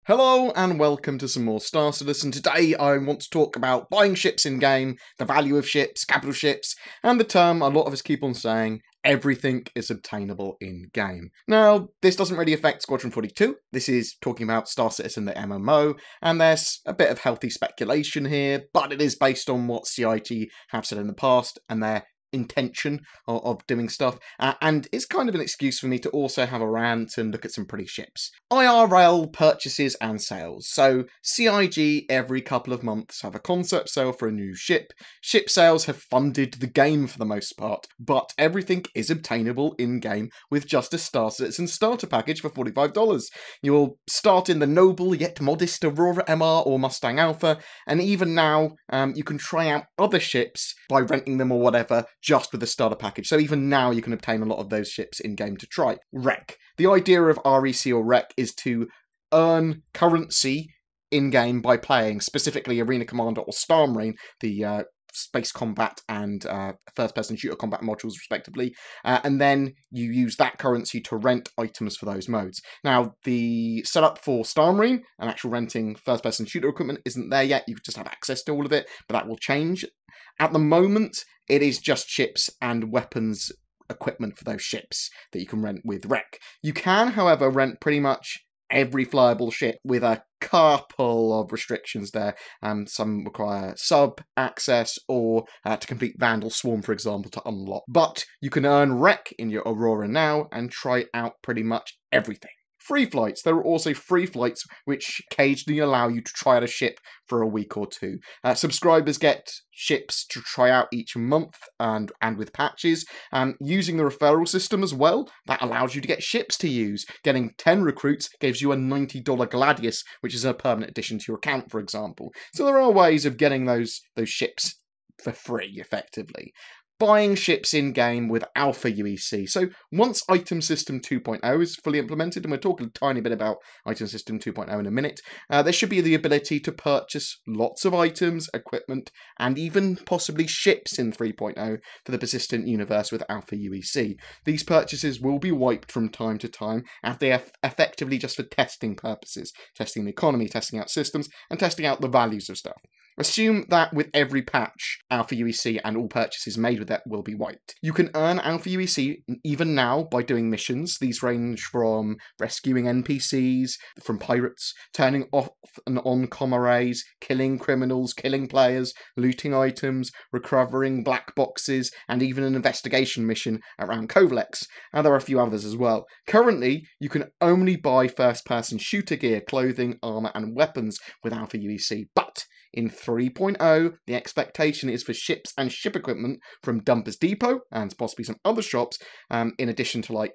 Hello and welcome to some more Star Citizen. Today I want to talk about buying ships in-game, the value of ships, capital ships, and the term a lot of us keep on saying, everything is obtainable in-game. Now, this doesn't really affect Squadron 42. This is talking about Star Citizen the MMO, and there's a bit of healthy speculation here, but it is based on what CIG have said in the past, and their intention of doing stuff, and it's kind of an excuse for me to also have a rant and look at some pretty ships. IRL purchases and sales. So CIG every couple of months have a concept sale for a new ship. Ship sales have funded the game for the most part, but everything is obtainable in-game with just a Star Citizen starter package for $45. You'll start in the noble yet modest Aurora MR or Mustang Alpha, and even now you can try out other ships by renting them or whatever just with the starter package. So even now you can obtain a lot of those ships in-game to try. REC. The idea of REC or REC is to earn currency in-game by playing, specifically Arena Commander or Star Marine, the space combat and first-person shooter combat modules respectively, and then you use that currency to rent items for those modes. Now, the setup for Star Marine and actual renting first-person shooter equipment isn't there yet. You just have access to all of it, but that will change. At the moment, it is just ships and weapons equipment for those ships that you can rent with REC. You can, however, rent pretty much every flyable ship with a couple of restrictions there. Some require sub access or to complete Vandal Swarm, for example, to unlock. But you can earn REC in your Aurora now and try out pretty much everything. Free flights. There are also free flights which occasionally allow you to try out a ship for a week or two. Subscribers get ships to try out each month and with patches. Using the referral system as well, that allows you to get ships to use. Getting 10 recruits gives you a $90 Gladius, which is a permanent addition to your account, for example. So there are ways of getting those ships for free, effectively. Buying ships in-game with Alpha UEC. So once Item System 2.0 is fully implemented, and we'll talk a tiny bit about Item System 2.0 in a minute, there should be the ability to purchase lots of items, equipment, and even possibly ships in 3.0 for the persistent universe with Alpha UEC. These purchases will be wiped from time to time, as they are effectively just for testing purposes, testing the economy, testing out systems, and testing out the values of stuff. Assume that with every patch, Alpha UEC and all purchases made with that will be wiped. You can earn Alpha UEC even now by doing missions. These range from rescuing NPCs, from pirates, turning off and on comrades, killing criminals, killing players, looting items, recovering black boxes, and even an investigation mission around Kovalex. And there are a few others as well. Currently, you can only buy first-person shooter gear, clothing, armor, and weapons with Alpha UEC, but in 3.0, the expectation is for ships and ship equipment from Dumpers Depot and possibly some other shops, in addition to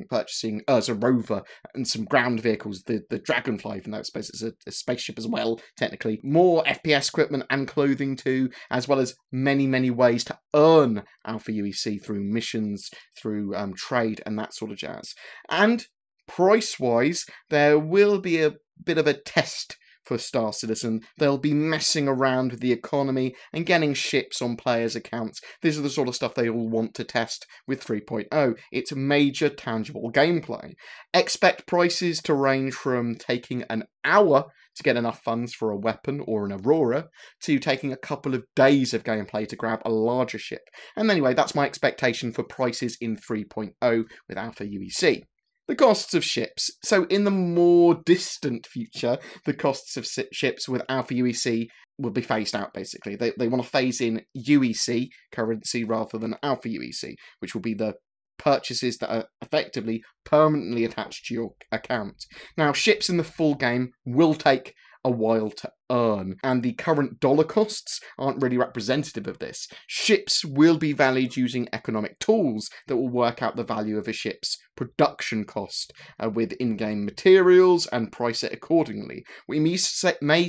purchasing Urza Rover and some ground vehicles, the Dragonfly, even though I suppose it's a spaceship as well, technically. More FPS equipment and clothing too, as well as many, many ways to earn Alpha UEC through missions, through trade and that sort of jazz. And price-wise, there will be a bit of a test for Star Citizen. They'll be messing around with the economy and getting ships on players' accounts. These are the sort of stuff they all want to test with 3.0. It's major tangible gameplay. Expect prices to range from taking an hour to get enough funds for a weapon or an Aurora, to taking a couple of days of gameplay to grab a larger ship. And anyway, that's my expectation for prices in 3.0 with Alpha UEC. The costs of ships. So in the more distant future, the costs of ships with Alpha UEC will be phased out, basically. They want to phase in UEC currency rather than Alpha UEC, which will be the purchases that are effectively permanently attached to your account. Now, ships in the full game will take a while to earn, and the current dollar costs aren't really representative of this. Ships will be valued using economic tools that will work out the value of a ship's production cost with in-game materials and price it accordingly. We may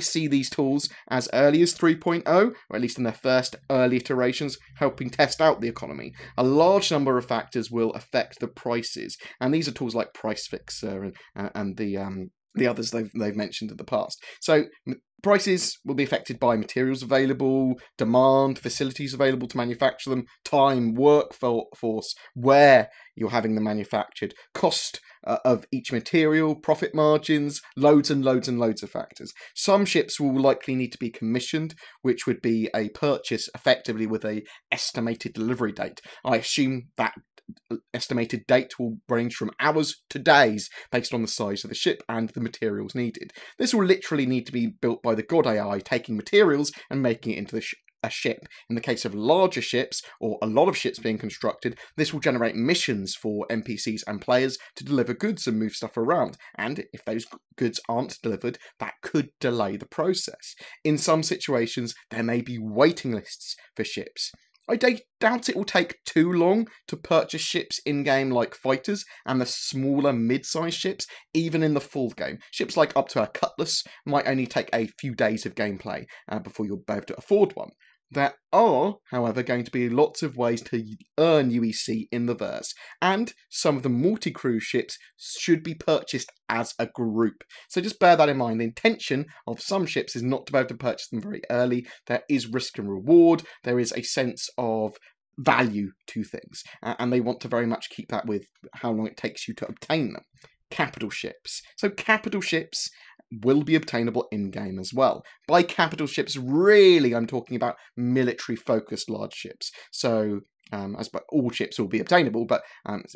see these tools as early as 3.0, or at least in their first early iterations, helping test out the economy. A large number of factors will affect the prices, and these are tools like Price Fixer and the others they've mentioned in the past. So prices will be affected by materials available, demand, facilities available to manufacture them, time, workforce, where you're having them manufactured, cost of each material, profit margins, loads and loads and loads of factors. Some ships will likely need to be commissioned, which would be a purchase effectively with a estimated delivery date. I assume that estimated date will range from hours to days based on the size of the ship and the materials needed. This will literally need to be built by the god AI, taking materials and making it into a ship. In the case of larger ships, or a lot of ships being constructed, this will generate missions for NPCs and players to deliver goods and move stuff around, and if those goods aren't delivered, that could delay the process. In some situations, there may be waiting lists for ships. I doubt it will take too long to purchase ships in-game like fighters and the smaller mid-sized ships, even in the full game. Ships like up to a Cutlass might only take a few days of gameplay before you'll be able to afford one. There are, however, going to be lots of ways to earn UEC in the verse, and some of the multi-crew ships should be purchased as a group. So just bear that in mind. The intention of some ships is not to be able to purchase them very early. There is risk and reward. There is a sense of value to things, and they want to very much keep that with how long it takes you to obtain them. Capital ships. So capital ships will be obtainable in-game as well. By capital ships, really, I'm talking about military-focused large ships. So, I suppose all ships will be obtainable, but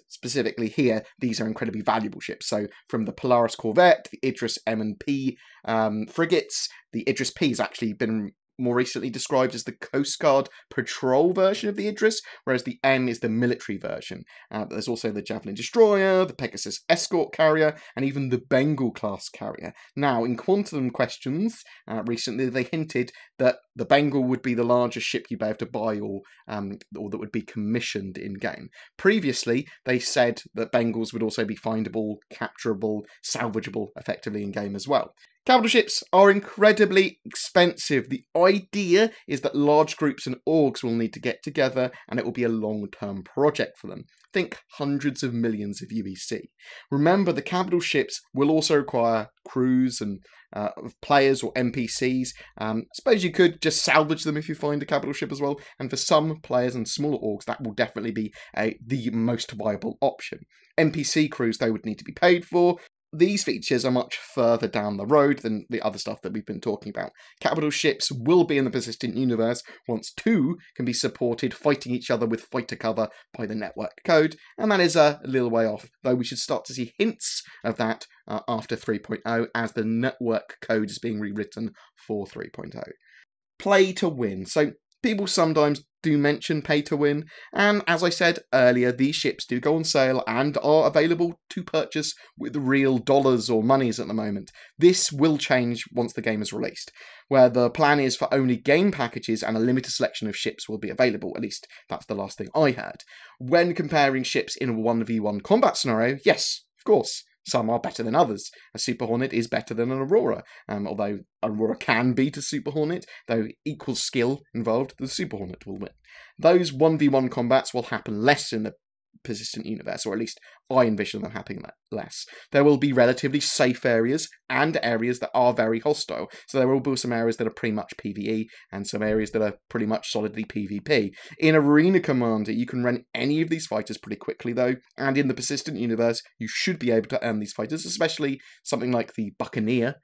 specifically here, these are incredibly valuable ships. So, from the Polaris Corvette, the Idris M&P frigates, the Idris P has actually been more recently described as the Coast Guard patrol version of the Idris, whereas the M is the military version. But there's also the Javelin Destroyer, the Pegasus Escort Carrier, and even the Bengal class carrier. Now, in Quantum Questions, recently they hinted that the Bengal would be the largest ship you'd be able to buy or that would be commissioned in-game. Previously, they said that Bengals would also be findable, capturable, salvageable effectively in-game as well. Capital ships are incredibly expensive. The idea is that large groups and orgs will need to get together and it will be a long-term project for them. Think hundreds of millions of UEC. Remember, the capital ships will also require crews and players or NPCs. Suppose you could just salvage them if you find a capital ship as well, and for some players and smaller orgs, that will definitely be the most viable option. NPC crews, they would need to be paid for. These features are much further down the road than the other stuff that we've been talking about. Capital ships will be in the persistent universe once two can be supported fighting each other with fighter cover by the network code, and that is a little way off, though we should start to see hints of that after 3.0 as the network code is being rewritten for 3.0. Play to win. So people sometimes do mention pay to win, and as I said earlier, these ships do go on sale and are available to purchase with real dollars or monies at the moment. This will change once the game is released, where the plan is for only game packages and a limited selection of ships will be available. At least that's the last thing I heard. When comparing ships in a 1v1 combat scenario, yes, of course, some are better than others. A Super Hornet is better than an Aurora, although Aurora can beat a Super Hornet, though equal skill involved, the Super Hornet will win. Those 1v1 combats will happen less in the persistent universe, or at least I envision them happening less. There will be relatively safe areas and areas that are very hostile. So there will be some areas that are pretty much PvE and some areas that are pretty much solidly PvP. In Arena Commander, you can run any of these fighters pretty quickly though, and in the persistent universe, you should be able to earn these fighters, especially something like the Buccaneer,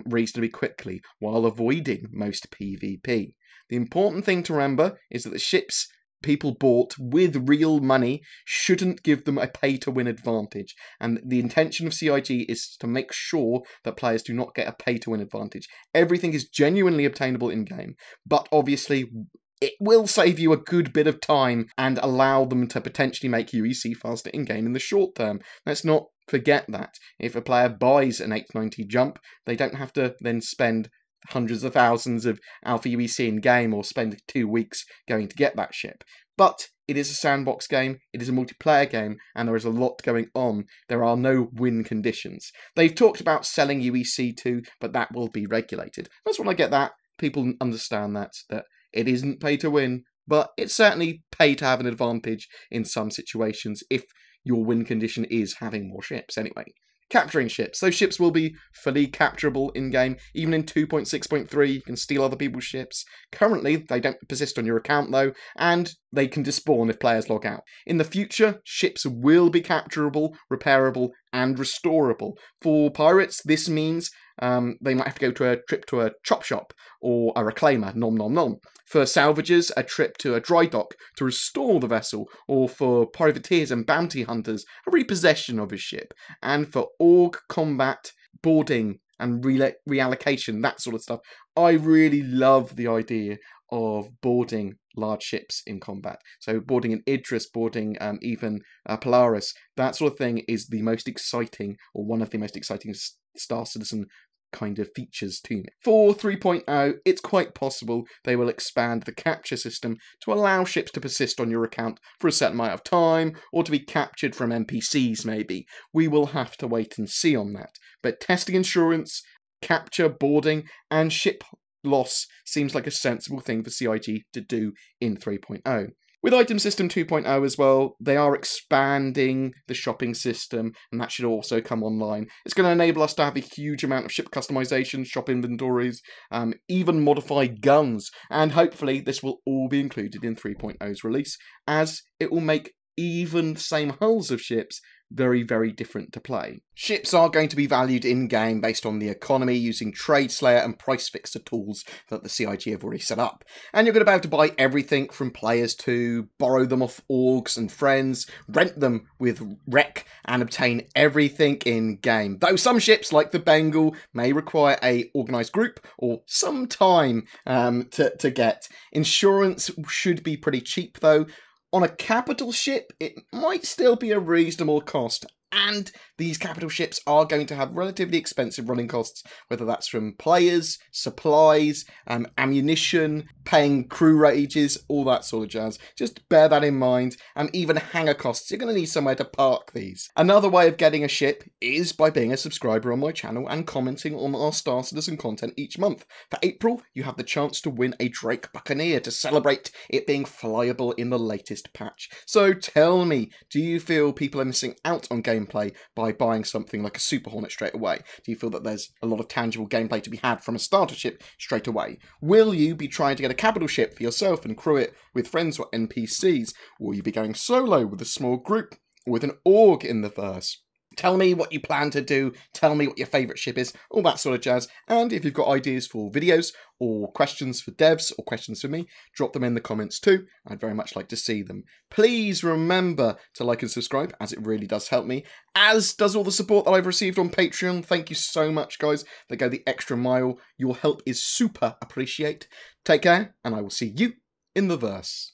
reasonably quickly, while avoiding most PvP. The important thing to remember is that the ships people bought with real money shouldn't give them a pay-to-win advantage, and the intention of CIG is to make sure that players do not get a pay-to-win advantage. Everything is genuinely obtainable in-game, but obviously it will save you a good bit of time and allow them to potentially make UEC faster in-game in the short term. Let's not forget that. If a player buys an 890 jump, they don't have to then spend hundreds of thousands of alpha UEC in game or spend 2 weeks going to get that ship. But it is a sandbox game, it is a multiplayer game, and there is a lot going on. There are no win conditions. They've talked about selling UEC too, but that will be regulated. That's when I get that. People understand that it isn't pay to win, but it's certainly pay to have an advantage in some situations if your win condition is having more ships anyway. Capturing ships. Those ships will be fully capturable in-game. Even in 2.6.3, you can steal other people's ships. Currently, they don't persist on your account though, and they can despawn if players log out. In the future, ships will be capturable, repairable, and restorable. For pirates, this means they might have to go to a trip to a chop shop or a reclaimer, nom nom nom. For salvagers, a trip to a dry dock to restore the vessel, or for privateers and bounty hunters, a repossession of his ship. And for org combat, boarding, and reallocation, that sort of stuff. I really love the idea of boarding large ships in combat. So boarding an Idris, boarding even Polaris, that sort of thing is the most exciting, or one of the most exciting Star Citizen kind of features to me. For 3.0, it's quite possible they will expand the capture system to allow ships to persist on your account for a certain amount of time, or to be captured from NPCs maybe. We will have to wait and see on that. But testing insurance, capture, boarding, and ship loss seems like a sensible thing for CIG to do in 3.0. With Item System 2.0 as well, they are expanding the shopping system, and that should also come online. It's going to enable us to have a huge amount of ship customization, shop inventories, even modify guns, and hopefully this will all be included in 3.0's release, as it will make even the same hulls of ships very, very different to play. Ships are going to be valued in-game based on the economy using Trade Slayer and Price Fixer tools that the CIG have already set up. And you're going to be able to buy everything from players to borrow them off orgs and friends, rent them with Rec, and obtain everything in-game. Though some ships, like the Bengal, may require a organised group or some time to get. Insurance should be pretty cheap though. On a capital ship, it might still be a reasonable cost, and these capital ships are going to have relatively expensive running costs, whether that's from players, supplies, ammunition, paying crew wages, all that sort of jazz. Just bear that in mind, and even hangar costs. You're going to need somewhere to park these. Another way of getting a ship is by being a subscriber on my channel and commenting on our Star Citizen content each month. For April, you have the chance to win a Drake Buccaneer to celebrate it being flyable in the latest patch. So tell me, do you feel people are missing out on gameplay by buying something like a Super Hornet straight away? Do you feel that there's a lot of tangible gameplay to be had from a starter ship straight away? Will you be trying to get a capital ship for yourself and crew it with friends or NPCs? Will you be going solo with a small group or with an org in the verse? Tell me what you plan to do, tell me what your favourite ship is, all that sort of jazz. And if you've got ideas for videos or questions for devs or questions for me, drop them in the comments too. I'd very much like to see them. Please remember to like and subscribe, as it really does help me, as does all the support that I've received on Patreon. Thank you so much, guys, that go the extra mile. Your help is super appreciated. Take care, and I will see you in the verse.